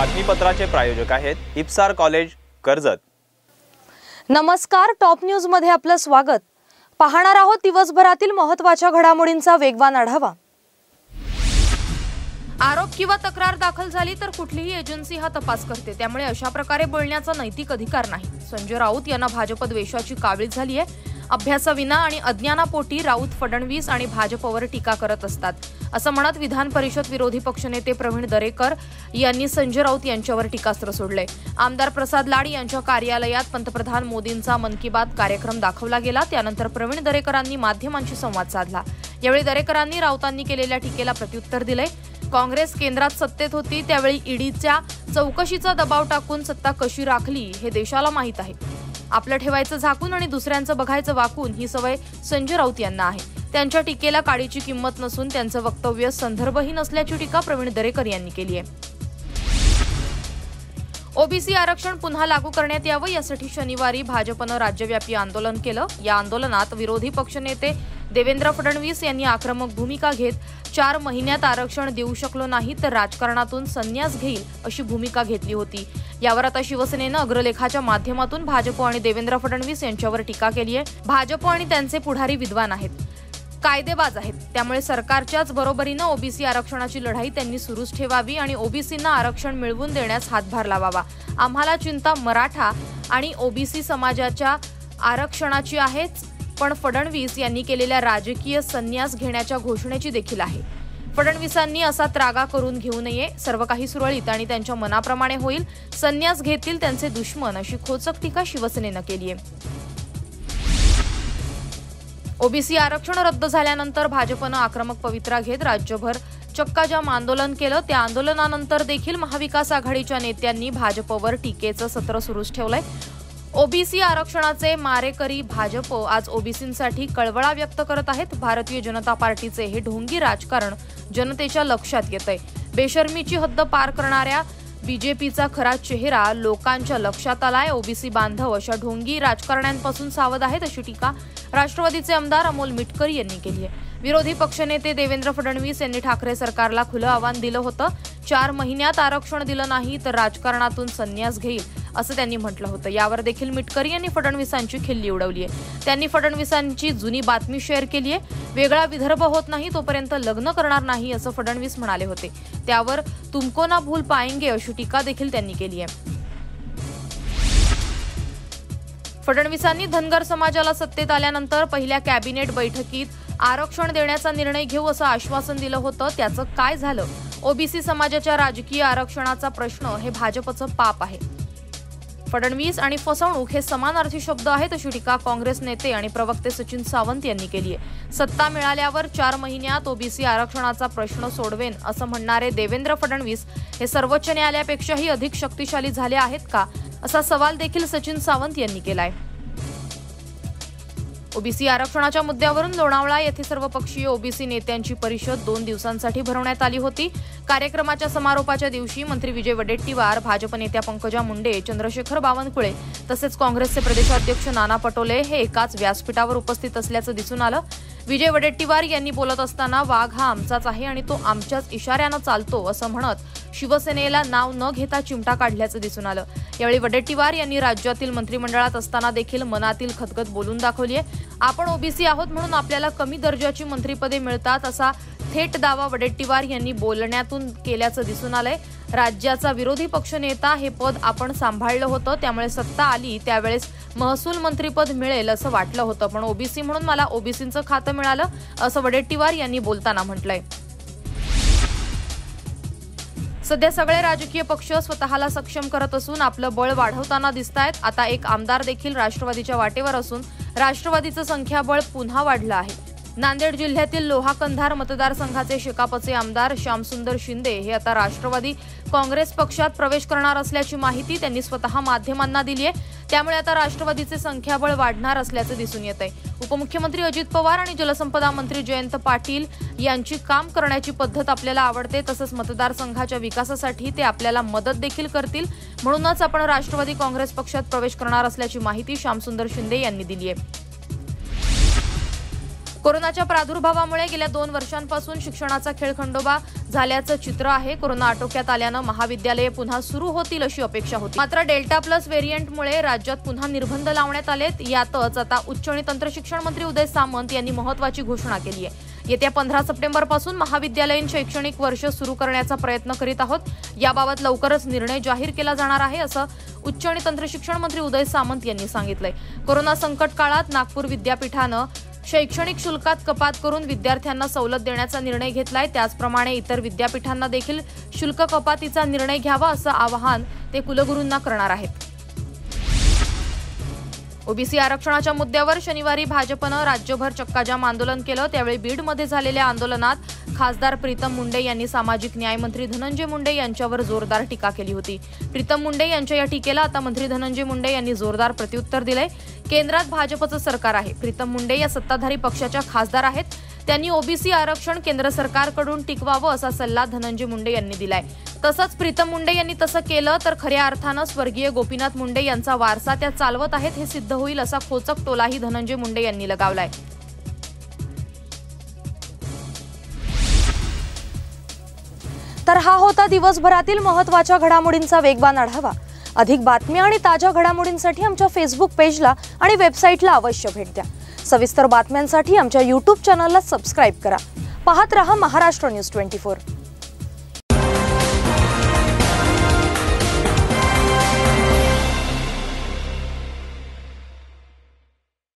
बातमीपत्राचे प्रायोजक आहेत इप्सार कॉलेज कर्जत। नमस्कार, टॉप न्यूज मध्ये आपलं स्वागत। पाहणार आहोत दिवसभरातील महत्त्वाच्या घडामोडींचा वेगवान आढावा। आरोप किंवा तक्रार दाखल झाली तर कुठलीही एजन्सी हा तपास करते, त्यामुळे अशा प्रकारे बोलण्याचा नैतिक अधिकार नाही। संजय राऊत यांना भाजप द्वेषाची कावीळ झाली आहे। अभ्यासाविना आणि अज्ञानापोटी राऊत फडणवीस आणि भाजपवर टीका करत असतात, असं म्हणत विधान परिषद विरोधी पक्षनेते प्रवीण दरेकर यांनी संजय राऊत यांच्यावर टीकास्त्र सोडले। आमदार प्रसाद लाड यांच्या कार्यालयात पंतप्रधान मोदींचा मन की बात कार्यक्रम दाखवला गेला। त्यानंतर प्रवीण दरेकरांनी माध्यमांशी संवाद साधला। यावेळी दरेकरांनी राऊतांनी केलेल्या टीकेला प्रत्युत्तर दिले। काँग्रेस केंद्रात सत्तेत होती त्यावेळी ईडीच्या चौकशीचा दबाव टाकून सत्ता कशी राखली हे देशाला माहीत आहे। आपलं ठेवायचं झाकून आणि दुसऱ्यांचं बघायचं वाकून ही सवय संजय राऊत यांना आहे। त्यांच्या टीकेला काडीची किंमत नसून त्यांचं वक्तव्य संदर्भहीन असल्याची टीका प्रवीण दरेकर यांनी केली आहे। ओबीसी आरक्षण पुन्हा लागू करण्यात यावं यासाठी शनिवारी भाजपनं राज्यव्यापी आंदोलन केलं। या आंदोलनात विरोधी पक्षनेते देवेंद्र फडणवीस यांनी आक्रमक भूमिका घेत 4 महिन्यात आरक्षण देऊ शकलो नाही तर राजकारणातून संन्यास घेईल अशी भूमिका घेतली होती। यावर आता शिवसेनेनं अग्रलेखाच्या माध्यमातून भाजप आणि देवेंद्र फडणवीस यांच्यावर टीका केली आहे। भाजप आणि त्यांचे पुढारी विद्वान आहेत, कायदेबाज आहेत, त्यामुळे सरकारच्याच बरोबरीनं ओबीसी आरक्षणाची लढाई त्यांनी सुरूच ठेवावी आणि ओबीसींना आरक्षण मिळवून देण्यास हातभार लावावा। आम्हाला चिंता मराठा आणि ओबीसी समाजाच्या आरक्षणाची आहेच, पण फडणवीस यांनी केलेल्या राजकीय संन्यास घेण्याच्या घोषणेची देखील आहे। फडणवीसांनी असा त्रागा करून घेऊ नये, सर्व काही सुरळीत आणि त्यांच्या मनाप्रमाणे होईल, संन्यास घेतील त्यांचे दुश्मन अशी खोचक टीका शिवसेनेनं केली आहे। ओबीसी आरक्षण रद्द झाल्यानंतर भाजपनं आक्रमक पवित्रा घेत राज्यभर चक्काजाम आंदोलन केलं। त्या आंदोलनानंतर देखील महाविकास आघाडीच्या नेत्यांनी भाजपवर टीकेचं सत्र सुरूच ठेवलंय। ओबीसी आरक्षणाचे मारेकरी भाजप आज ओबीसींसाठी कळवळा व्यक्त करत आहेत। भारतीय जनता पार्टीचे हे ढोंगी राजकारण जनतेच्या लक्षात येतंय। बेशर्मीची हद्द पार करणाऱ्या बीजेपीचा खरा चेहरा लोकांच्या लक्षात आलाय। ओबीसी बांधव अशा ढोंगी राजकारण्यांपासून सावध आहेत अशी टीका राष्ट्रवादीचे आमदार अमोल मिटकर यांनी केली आहे। विरोधी पक्षनेते देवेंद्र फडणवीस यांनी ठाकरे सरकारला खुलं आव्हान दिलं होतं। 4 महिन्यात आरक्षण दिलं नाही तर राजकारणातून संन्यास घेईल असं त्यांनी म्हटलं होतं। यावर देखील मिटकर यांनी फडणवीसांची खिल्ली उडवली आहे। त्यांनी फडणवीसांची जुनी बातमी शेअर केली आहे। वेगळा विदर्भ होत नाही तोपर्यंत लग्न करणार नाही असं फडणवीस म्हणाले होते। त्यावर तुमको ना भूल पाएंगे अशी टीका देखील त्यांनी केली आहे। फडणवीसांनी धनगर समाजाला सत्तेत आल्यानंतर पहिल्या कॅबिनेट बैठकीत आरक्षण देण्याचा निर्णय घेऊ असं आश्वासन दिलं होतं, त्याचं काय झालं? ओबीसी समाजाच्या राजकीय आरक्षणाचा प्रश्न हे भाजपचं पाप आहे। फडणवीस आणि फसवणूक हे समानार्थी शब्द आहेत अशी टीका काँग्रेस नेते आणि प्रवक्ते सचिन सावंत यांनी केली आहे। सत्ता मिळाल्यावर 4 महिन्यात ओबीसी आरक्षणाचा प्रश्न सोडवेन असं म्हणणारे देवेंद्र फडणवीस हे सर्वोच्च न्यायालयापेक्षाही अधिक शक्तिशाली झाले आहेत का, असा सवाल देखील सचिन सावंत यांनी केलाय। ओबीसी आरक्षणाच्या मुद्द्यावरून लोणावळा येथे सर्वपक्षीय ओबीसी नेत्यांची परिषद 2 दिवसांसाठी भरवण्यात आली होती। कार्यक्रमाच्या समारोपाच्या दिवशी मंत्री विजय वडेट्टीवार, भाजप नेत्या पंकजा मुंडे, चंद्रशेखर बावनकुळे तसेच काँग्रेसचे प्रदेशाध्यक्ष नाना पटोले हे एकाच व्यासपीठावर उपस्थित असल्याचं दिसून आलं। विजय वडेट्टीवार यांनी बोलत असताना वाघ हा आमचाच आहे आणि तो आमच्याच इशाऱ्यानं चालतो असं म्हणत शिवसेनेला नाव न घेता चिमटा काढल्याचं दिसून आलं। यावेळी वडेट्टीवार यांनी राज्यातील मंत्रिमंडळात असताना देखील मनातील खदगद बोलून दाखवली आहे। आपण ओबीसी आहोत म्हणून आपल्याला कमी दर्जाची मंत्रिपदे मिळतात असा थेट दावा वडेट्टीवार यांनी बोलण्यातून केल्याचं दिसून आलंय। राज्याचा विरोधी पक्षनेता हे पद आपण सांभाळलं होतं, त्यामुळे सत्ता आली त्यावेळेस महसूल मंत्रीपद मिळेल असं वाटलं होतं, पण ओबीसी म्हणून मला ओबीसींचं खातं मिळालं असं वडेट्टीवार यांनी बोलताना म्हटलंय। सध्या सगळे राजकीय पक्ष स्वतःला सक्षम करत असून आपलं बळ वाढवताना दिसतायत। आता एक आमदार देखील राष्ट्रवादीच्या वाटेवर असून राष्ट्रवादीचं संख्याबळ पुन्हा वाढलं आहे। नांदेड जिल्ह्यातील लोहा कंधार मतदारसंघाचे शेकापचे आमदार श्यामसुंदर शिंदे हे आता राष्ट्रवादी काँग्रेस पक्षात प्रवेश करणार असल्याची माहिती त्यांनी स्वतः माध्यमांना दिली आहे। त्यामुळे आता राष्ट्रवादीचे संख्याबळ वाढणार असल्याचं दिसून येत आहे। उपमुख्यमंत्री अजित पवार आणि जलसंपदा मंत्री जयंत पाटील यांची काम करण्याची पद्धत आपल्याला आवडते, तसंच मतदारसंघाच्या विकासासाठी ते आपल्याला मदत देखील करतील, म्हणूनच आपण राष्ट्रवादी काँग्रेस पक्षात प्रवेश करणार असल्याची माहिती श्यामसुंदर शिंदे यांनी दिली आहे। कोरोनाच्या प्रादुर्भावामुळे गेल्या 2 वर्षांपासून शिक्षणाचा खेळखंडोबा झाल्याचं चित्र आहे. कोरोना आटोक्यात आल्यानं महाविद्यालये पुन्हा सुरू होतील अशी अपेक्षा होती. मात्र डेल्टा प्लस व्हेरियंटमुळे राज्यात पुन्हा निर्बंध लावण्यात आलेत. यातच आता उच्च आणि तंत्रशिक्षण मंत्री उदय सामंत यांनी महत्त्वाची घोषणा केली आहे. येत्या 15 सप्टेंबरपासून महाविद्यालयीन शैक्षणिक वर्ष सुरू करण्याचा प्रयत्न करीत आहोत. याबाबत लवकरच निर्णय जाहीर केला जाणार आहे असं उच्च आणि तंत्रशिक्षण मंत्री उदय सामंत यांनी सांगितलंय. कोरोना संकट काळात नागपूर विद्यापीठानं शैक्षणिक शुल्कात कपात करून विद्यार्थ्यांना सवलत देण्याचा निर्णय घेतलाय. त्याचप्रमाणे इतर विद्यापीठांना देखील शुल्क कपातीचा निर्णय घ्यावा असं आवाहन ते कुलगुरूंना करणार आहेत. ओबीसी आरक्षणाच्या मुद्द्यावर शनिवारी भाजपनं राज्यभर चक्काजाम आंदोलन केलं. त्यावेळी बीडमध्ये झालेल्या आंदोलनात खासदार प्रीतम मुंडे यांनी सामाजिक न्याय मंत्री धनंजय मुंडे यांच्यावर जोरदार टीका केली होती. प्रीतम मुंडे यांच्या या टीकेला आता मंत्री धनंजय मुंडे यांनी जोरदार प्रत्युत्तर दिलंय. केंद्रात भाजपचं सरकार आहे. प्रीतम मुंडे या सत्ताधारी पक्षाच्या खासदार आहेत. त्यांनी ओबीसी आरक्षण केंद्र सरकारकडून टिकवावं असा सल्ला धनंजय मुंडे यांनी दिलाय. तसंच प्रीतम मुंडे यांनी तसं केलं तर खऱ्या अर्थानं स्वर्गीय गोपीनाथ मुंडे यांचा वारसा त्या चालवत आहेत हे सिद्ध होईल असा खोचक टोलाही धनंजय मुंडे यांनी लगावलाय. तर हा होता दिवसभरातील महत्त्वाच्या घडामोडींचा वेगवान आढावा. अधिक बातम्या आणि ताज्या घडामोडींसाठी आमच्या फेसबुक पेजला आणि वेबसाईटला अवश्य भेट द्या. सविस्तर बातम्यांसाठी आमच्या YouTube चॅनलला सबस्क्राईब करा. पाहत रहा महाराष्ट्र न्यूज 24.